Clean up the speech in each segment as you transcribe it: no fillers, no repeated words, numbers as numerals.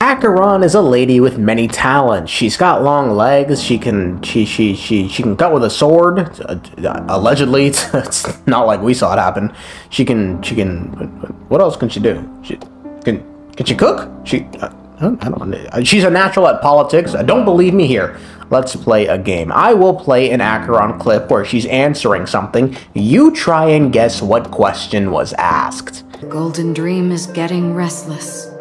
Acheron is a lady with many talents. She's got long legs. She can cut with a sword. Allegedly, it's not like we saw it happen. She can. What else can she do? Can she cook? I don't know. She's a natural at politics. Don't believe me here. Let's play a game. I will play an Acheron clip where she's answering something. You try and guess what question was asked. The Golden Dream is getting restless.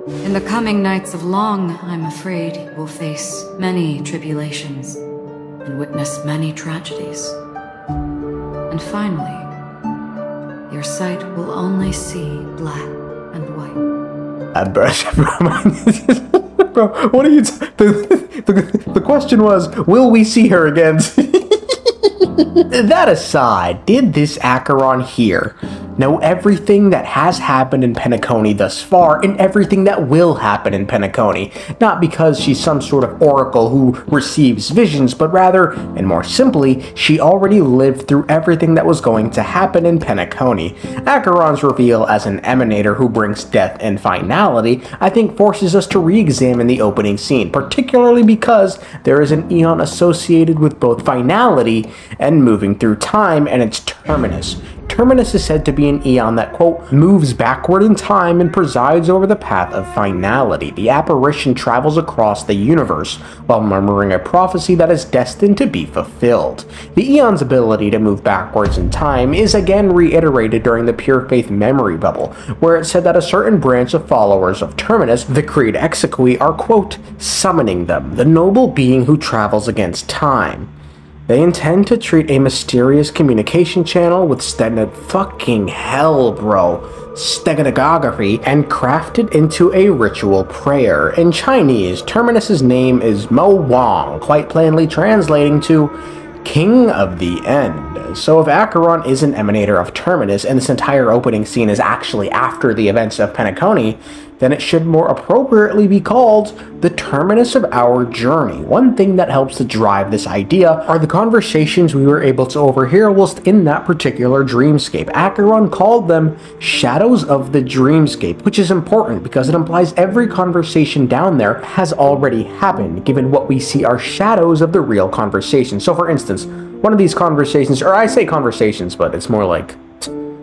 In the coming nights of Long, I'm afraid you will face many tribulations and witness many tragedies. And finally, your sight will only see black and white. Bro, what are you the question was, will we see her again? That aside, did this Acheron here know everything that has happened in Penacony thus far and everything that will happen in Penacony? Not because she's some sort of oracle who receives visions, but rather, and more simply, she already lived through everything that was going to happen in Penacony. Acheron's reveal as an emanator who brings death and finality, I think, forces us to re-examine the opening scene, particularly because there is an eon associated with both finality and moving through time and its terminus. Terminus is said to be an eon that, quote, moves backward in time and presides over the path of finality. The apparition travels across the universe while murmuring a prophecy that is destined to be fulfilled. The eon's ability to move backwards in time is again reiterated during the Pure Faith memory bubble, where it said that a certain branch of followers of Terminus, the Creed Exequi, are, quote, summoning them, the noble being who travels against time. They intend to treat a mysterious communication channel with fucking hell, bro, steganography, and craft it into a ritual prayer. In Chinese, Terminus's name is Mo Wang, quite plainly translating to King of the End. So if Acheron is an emanator of Terminus and this entire opening scene is actually after the events of Penacony, then it should more appropriately be called the terminus of our journey. One thing that helps to drive this idea are the conversations we were able to overhear whilst in that particular dreamscape. Acheron called them shadows of the dreamscape, which is important because it implies every conversation down there has already happened, given what we see are shadows of the real conversation. So for instance, one of these conversations, or I say conversations, but it's more like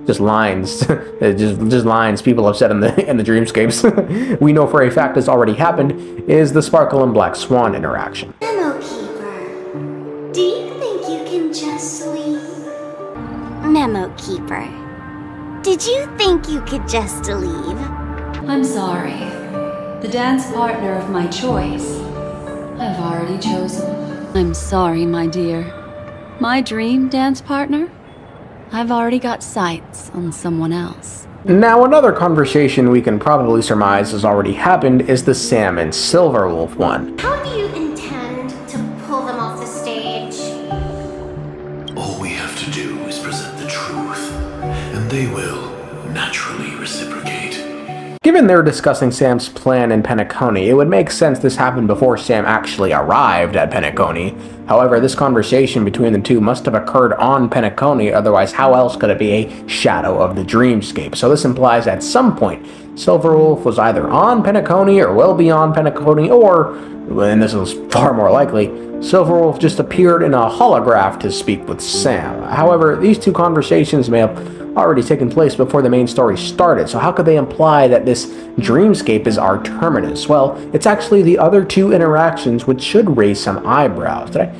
just lines, just lines people have said in the dreamscapes. We know for a fact this already happened, is the Sparkle and Black Swan interaction. Memo Keeper, do you think you can just leave? Memo Keeper, did you think you could just leave? I'm sorry. The dance partner of my choice, I've already chosen. I'm sorry, my dear. My dream dance partner? I've already got sights on someone else. Now, another conversation we can probably surmise has already happened is the Sam and SilverWolf one. How do you intend to pull them off the stage? All we have to do is present the truth, and they will naturally reciprocate. Given they're discussing Sam's plan in Penacony, it would make sense this happened before Sam actually arrived at Penacony. However, this conversation between the two must have occurred on Penacony, otherwise how else could it be a shadow of the dreamscape? So this implies at some point, SilverWolf was either on Penacony or will be on Penacony, or, and this is far more likely, SilverWolf just appeared in a holograph to speak with Sam. However, these two conversations may have already taken place before the main story started, so how could they imply that this dreamscape is our terminus? Well, it's actually the other two interactions which should raise some eyebrows. Did I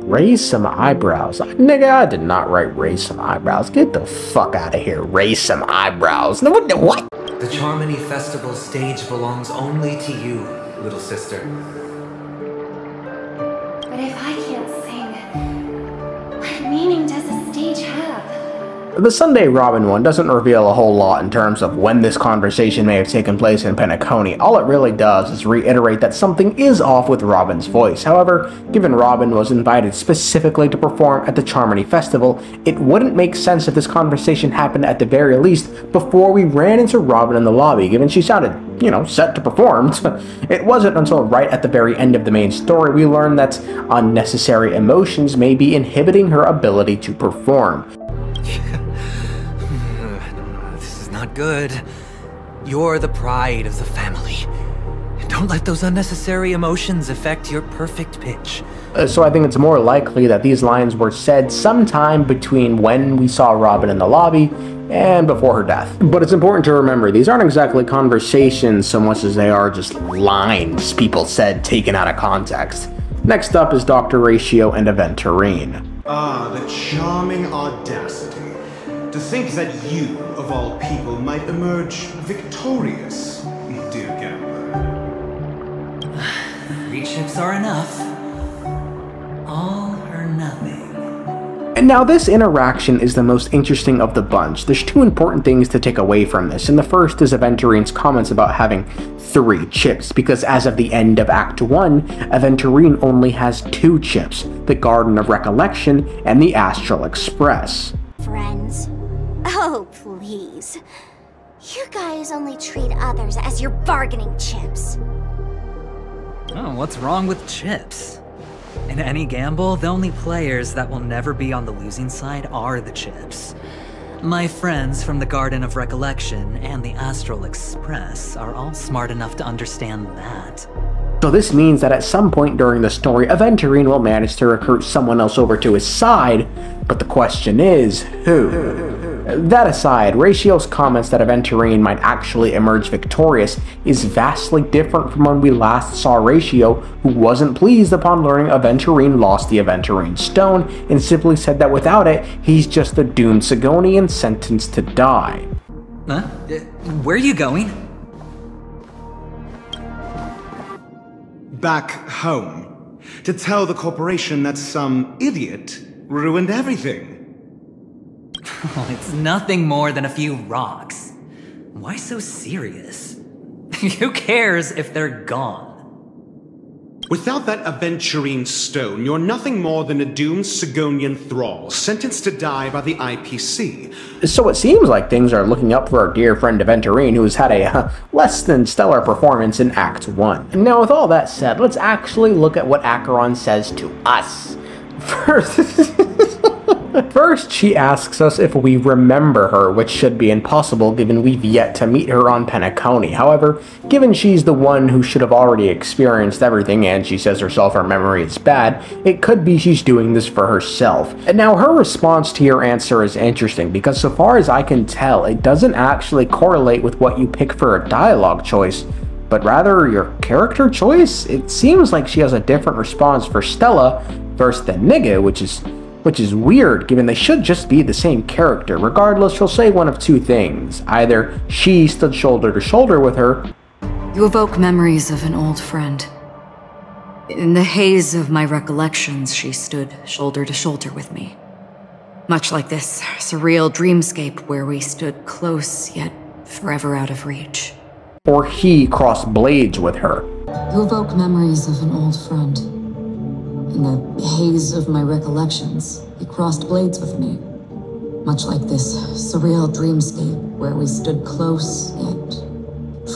raise some eyebrows? Nigga, I did not write raise some eyebrows. Get the fuck out of here, raise some eyebrows. No, what? The Charmony Festival stage belongs only to you, little sister. But if I can't sing, what meaning does the stage have? The Sunday Robin one doesn't reveal a whole lot in terms of when this conversation may have taken place in Penacony. All it really does is reiterate that something is off with Robin's voice. However, given Robin was invited specifically to perform at the Charmony Festival, it wouldn't make sense if this conversation happened at the very least before we ran into Robin in the lobby, given she sounded, you know, set to perform. It wasn't until right at the very end of the main story we learned that unnecessary emotions may be inhibiting her ability to perform. This is not good. You're the pride of the family. Don't let those unnecessary emotions affect your perfect pitch. So I think it's more likely that these lines were said sometime between when we saw Robin in the lobby and before her death. But it's important to remember, these aren't exactly conversations so much as they are just lines people said taken out of context. Next up is Dr. Ratio and Aventurine. Ah, the charming audacity. To think that you, of all people, might emerge victorious, dear gambler. 3 chips are enough. All or nothing. And now this interaction is the most interesting of the bunch. There's 2 important things to take away from this, and the first is Aventurine's comments about having 3 chips, because as of the end of Act 1, Aventurine only has 2 chips, the Garden of Recollection and the Astral Express. Friends? Oh, please. You guys only treat others as your bargaining chips. Oh, what's wrong with chips? In any gamble, the only players that will never be on the losing side are the chips. My friends from the Garden of Recollection and the Astral Express are all smart enough to understand that. So this means that at some point during the story, Aventurine will manage to recruit someone else over to his side, but the question is, who? That aside, Ratio's comments that Aventurine might actually emerge victorious is vastly different from when we last saw Ratio, who wasn't pleased upon learning Aventurine lost the Aventurine Stone and simply said that without it, he's just a doomed Sigonian sentenced to die. Huh? Where are you going? Back home. To tell the corporation that some idiot ruined everything. Oh, it's nothing more than a few rocks. Why so serious? Who cares if they're gone? Without that Aventurine stone, you're nothing more than a doomed Sigonian thrall, sentenced to die by the IPC. So it seems like things are looking up for our dear friend Aventurine, who has had a less than stellar performance in Act 1. And now with all that said, let's actually look at what Acheron says to us. First, she asks us if we remember her, which should be impossible given we've yet to meet her on Penacony. However, given she's the one who should have already experienced everything and she says herself her memory is bad, it could be she's doing this for herself. And now her response to your answer is interesting because so far as I can tell, it doesn't actually correlate with what you pick for a dialogue choice, but rather your character choice. It seems like she has a different response for Stella versus the nigga, which is weird given they should just be the same character. Regardless, she'll say one of 2 things. Either she stood shoulder to shoulder with her. You evoke memories of an old friend. In the haze of my recollections, she stood shoulder to shoulder with me. Much like this surreal dreamscape where we stood close yet forever out of reach. Or he crossed blades with her. You evoke memories of an old friend. In the haze of my recollections, he crossed blades with me. Much like this surreal dreamscape where we stood close, yet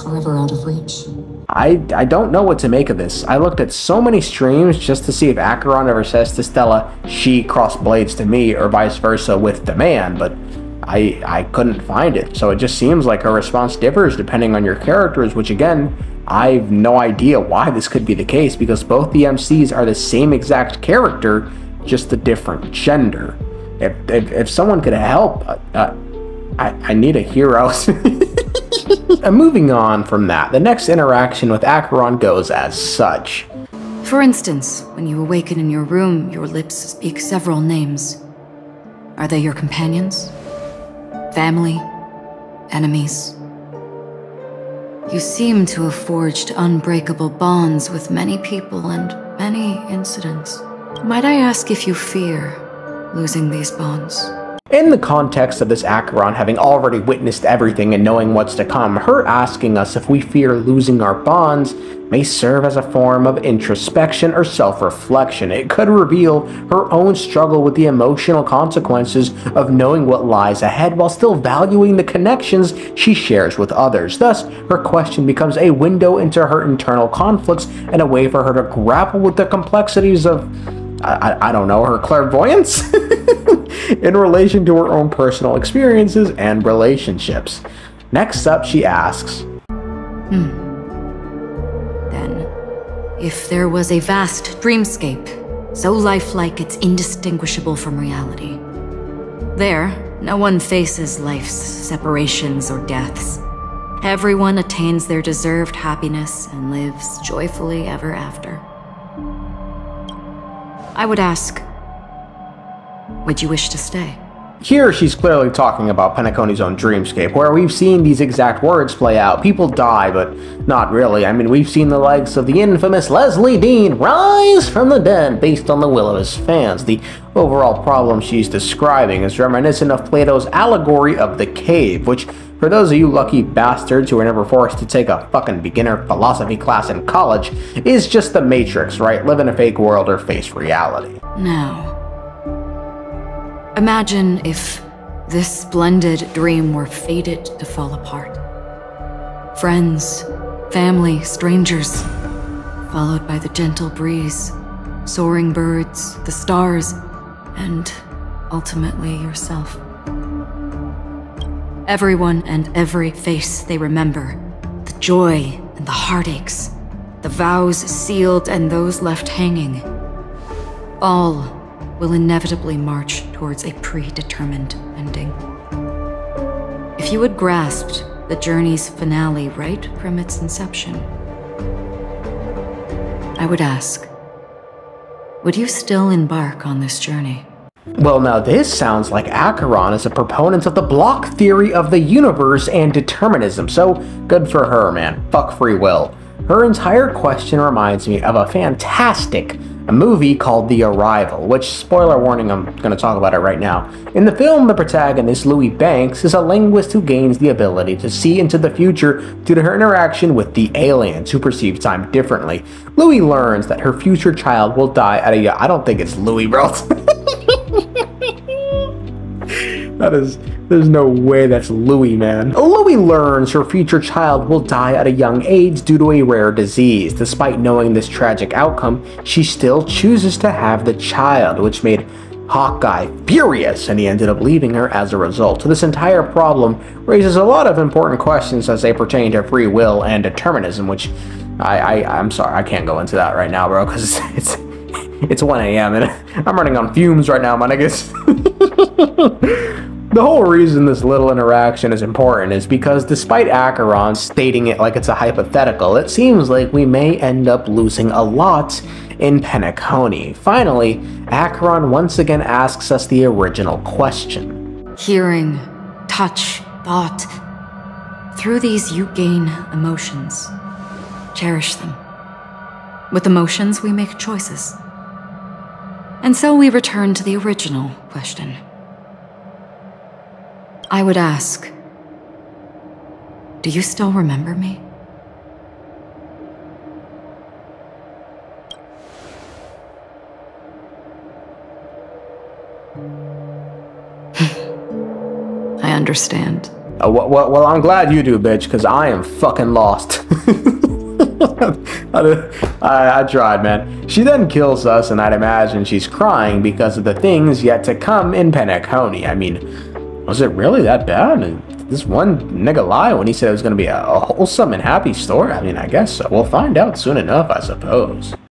forever out of reach. I don't know what to make of this. I looked at so many streams just to see if Acheron ever says to Stella, she crossed blades to me, or vice versa with the man, but I couldn't find it. So it just seems like her response differs depending on your characters, which again, I've no idea why this could be the case because both the MCs are the same exact character, just a different gender. If someone could help, I need a hero. Moving on from that, the next interaction with Acheron goes as such. For instance, when you awaken in your room, your lips speak several names. Are they your companions? Family? Enemies? You seem to have forged unbreakable bonds with many people and many incidents. Might I ask if you fear losing these bonds? In the context of this Acheron having already witnessed everything and knowing what's to come, her asking us if we fear losing our bonds may serve as a form of introspection or self-reflection. It could reveal her own struggle with the emotional consequences of knowing what lies ahead while still valuing the connections she shares with others. Thus, her question becomes a window into her internal conflicts and a way for her to grapple with the complexities of, I don't know, her clairvoyance? In relation to her own personal experiences and relationships. Next up, she asks, if there was a vast dreamscape, so lifelike it's indistinguishable from reality. There, no one faces life's separations or deaths. Everyone attains their deserved happiness and lives joyfully ever after. I would ask, would you wish to stay? Here she's clearly talking about Penacony's own dreamscape, where we've seen these exact words play out. People die, but not really. I mean, we've seen the likes of the infamous Leslie Dean rise from the dead based on the will of his fans. The overall problem she's describing is reminiscent of Plato's allegory of the cave, which, for those of you lucky bastards who were never forced to take a fucking beginner philosophy class in college, is just the Matrix, right? Live in a fake world or face reality. Now, imagine if this splendid dream were fated to fall apart. Friends, family, strangers, followed by the gentle breeze, soaring birds, the stars, and ultimately yourself. Everyone and every face they remember, the joy and the heartaches, the vows sealed and those left hanging, all will inevitably march towards a predetermined ending. If you had grasped the journey's finale right from its inception, I would ask, would you still embark on this journey? Well, now this sounds like Acheron is a proponent of the block theory of the universe and determinism, so good for her, man. Fuck free will. Her entire question reminds me of a fantastic movie called The Arrival, which, spoiler warning, I'm going to talk about it right now. In the film, the protagonist, Louis Banks, is a linguist who gains the ability to see into the future due to her interaction with the aliens who perceive time differently. Louis learns that her future child will die at a... I don't think it's Louis, bro. There's no way that's Louis, man. Louis learns her future child will die at a young age due to a rare disease. Despite knowing this tragic outcome, she still chooses to have the child, which made Hawkeye furious, and he ended up leaving her as a result. So this entire problem raises a lot of important questions as they pertain to free will and determinism, which I'm sorry, I can't go into that right now, bro, because it's 1 a.m. and I'm running on fumes right now, my niggas. The whole reason this little interaction is important is because despite Acheron stating it like it's a hypothetical, it seems like we may end up losing a lot in Penacony. Finally, Acheron once again asks us the original question. Hearing, touch, thought. Through these you gain emotions. Cherish them. With emotions we make choices. And so we return to the original question. I would ask, do you still remember me? I understand. Well, I'm glad you do, bitch, because I am fucking lost. I tried, man. She then kills us, and I'd imagine she's crying because of the things yet to come in Penacony. I mean, was it really that bad? Did this one nigga lie when he said it was going to be a wholesome and happy story? I mean, I guess so. We'll find out soon enough, I suppose.